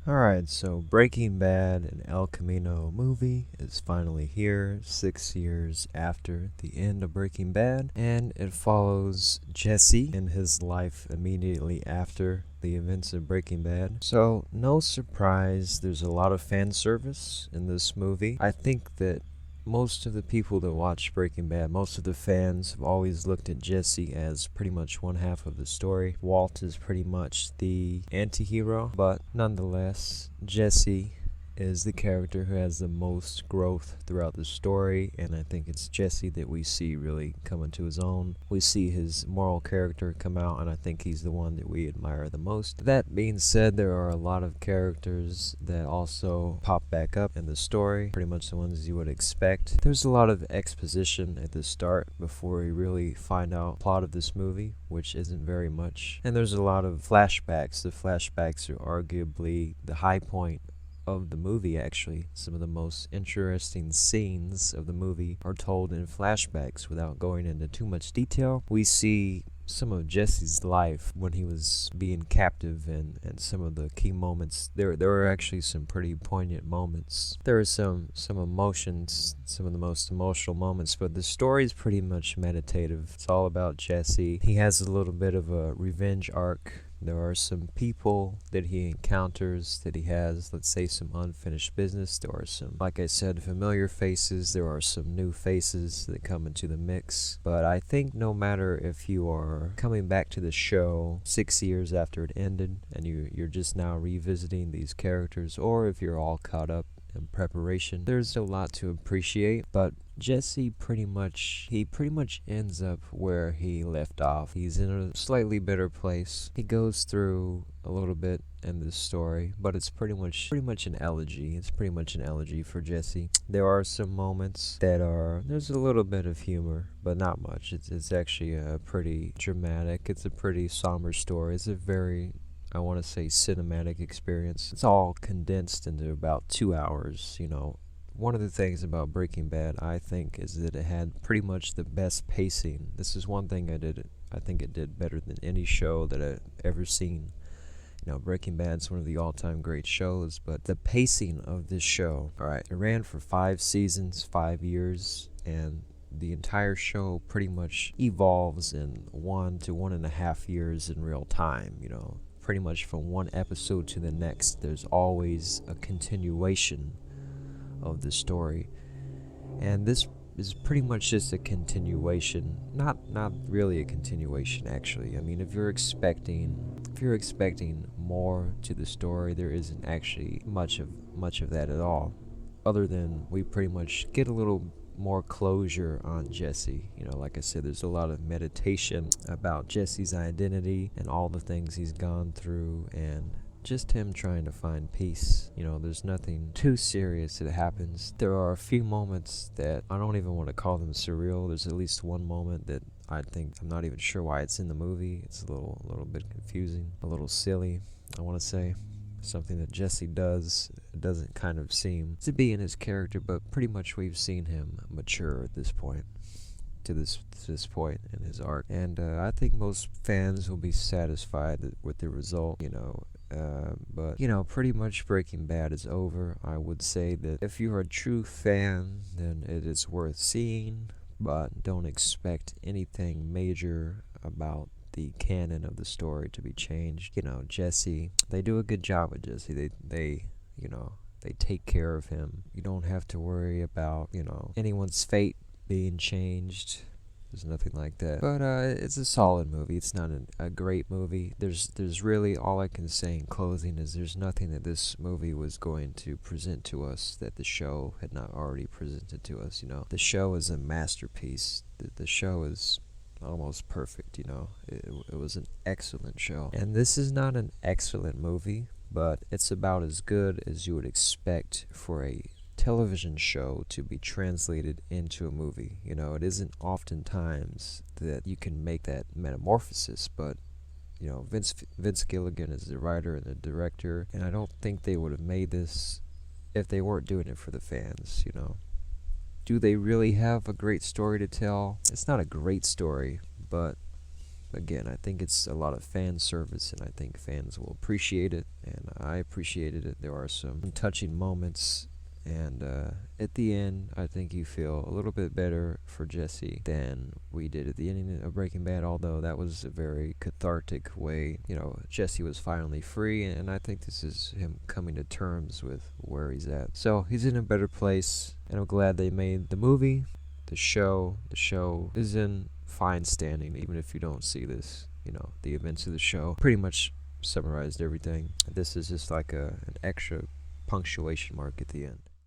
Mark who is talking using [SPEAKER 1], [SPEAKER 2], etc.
[SPEAKER 1] Alright, so Breaking Bad and El Camino movie is finally here, 6 years after the end of Breaking Bad, and it follows Jesse in his life immediately after the events of Breaking Bad. So, no surprise, there's a lot of fan service in this movie. I think that most of the people that watch Breaking Bad, most of the fans have always looked at Jesse as pretty much one half of the story. Walt is pretty much the anti-hero, but nonetheless, Jesse is the character who has the most growth throughout the story, and I think it's Jesse that we see really come into his own. We see his moral character come out, and I think he's the one that we admire the most. That being said, there are a lot of characters that also pop back up in the story, pretty much the ones you would expect. There's a lot of exposition at the start before we really find out the plot of this movie, which isn't very much. And there's a lot of flashbacks. The flashbacks are arguably the high point of the movie. Actually, some of the most interesting scenes of the movie are told in flashbacks. Without going into too much detail, we see some of Jesse's life when he was being captive, and some of the key moments. There were actually some pretty poignant moments. There are some emotions, some of the most emotional moments, but the story is pretty much meditative. It's all about Jesse. He has a little bit of a revenge arc. There are some people that he encounters that he has, let's say, some unfinished business. There are some, like I said, familiar faces. There are some new faces that come into the mix. But I think no matter if you are coming back to the show 6 years after it ended and you're just now revisiting these characters, or if you're all caught up in preparation, there's a lot to appreciate. But Jesse pretty much ends up where he left off. He's in a slightly better place. He goes through a little bit in this story, but it's pretty much an elegy. It's pretty much an elegy for Jesse. There are some moments there's a little bit of humor, but not much. It's actually a pretty dramatic. It's a pretty somber story. It's a very, I want to say, cinematic experience. It's all condensed into about 2 hours, One of the things about Breaking Bad, I think, is that it had pretty much the best pacing. This is one thing I think it did better than any show that I've ever seen. Breaking Bad's one of the all-time great shows, but the pacing of this show, alright, it ran for 5 seasons, 5 years, and the entire show pretty much evolves in 1 to 1.5 years in real time, Pretty much from one episode to the next, there's always a continuation of the story, and this is pretty much just a continuation. Not really a continuation, actually. I mean, if you're expecting more to the story, there isn't actually much of that at all, other than we pretty much get a little more closure on Jesse. Like I said, there's a lot of meditation about Jesse's identity and all the things he's gone through, and just him trying to find peace. There's nothing too serious that happens. There are a few moments that I don't even want to call them surreal. There's at least one moment that I'm not even sure why it's in the movie. It's a little bit confusing, a little silly, I want to say. Something that Jesse doesn't kind of seem to be in his character, but pretty much we've seen him mature at this point, to this point in his arc, and I think most fans will be satisfied with the result. But pretty much Breaking Bad is over. I would say that if you're a true fan, then it is worth seeing, but don't expect anything major about the canon of the story to be changed. Jesse, they do a good job with Jesse. They take care of him. You don't have to worry about, anyone's fate being changed. There's nothing like that. But it's a solid movie. It's not a great movie. There's really, all I can say in closing is there's nothing that this movie was going to present to us that the show had not already presented to us. The show is a masterpiece. The show is almost perfect. It was an excellent show. And this is not an excellent movie, but it's about as good as you would expect for a television show to be translated into a movie. It isn't oftentimes that you can make that metamorphosis, but Vince Gilligan is the writer and the director, and I don't think they would have made this if they weren't doing it for the fans. Do they really have a great story to tell? It's not a great story, but again, I think it's a lot of fan service, and I think fans will appreciate it, and I appreciated it. There are some touching moments, and at the end, I think you feel a little bit better for Jesse than we did at the ending of Breaking Bad, although that was a very cathartic way. Jesse was finally free, and I think this is him coming to terms with where he's at. So he's in a better place, and I'm glad they made the movie. The show is in fine standing, even if you don't see this. The events of the show pretty much summarized everything. This is just like an extra punctuation mark at the end.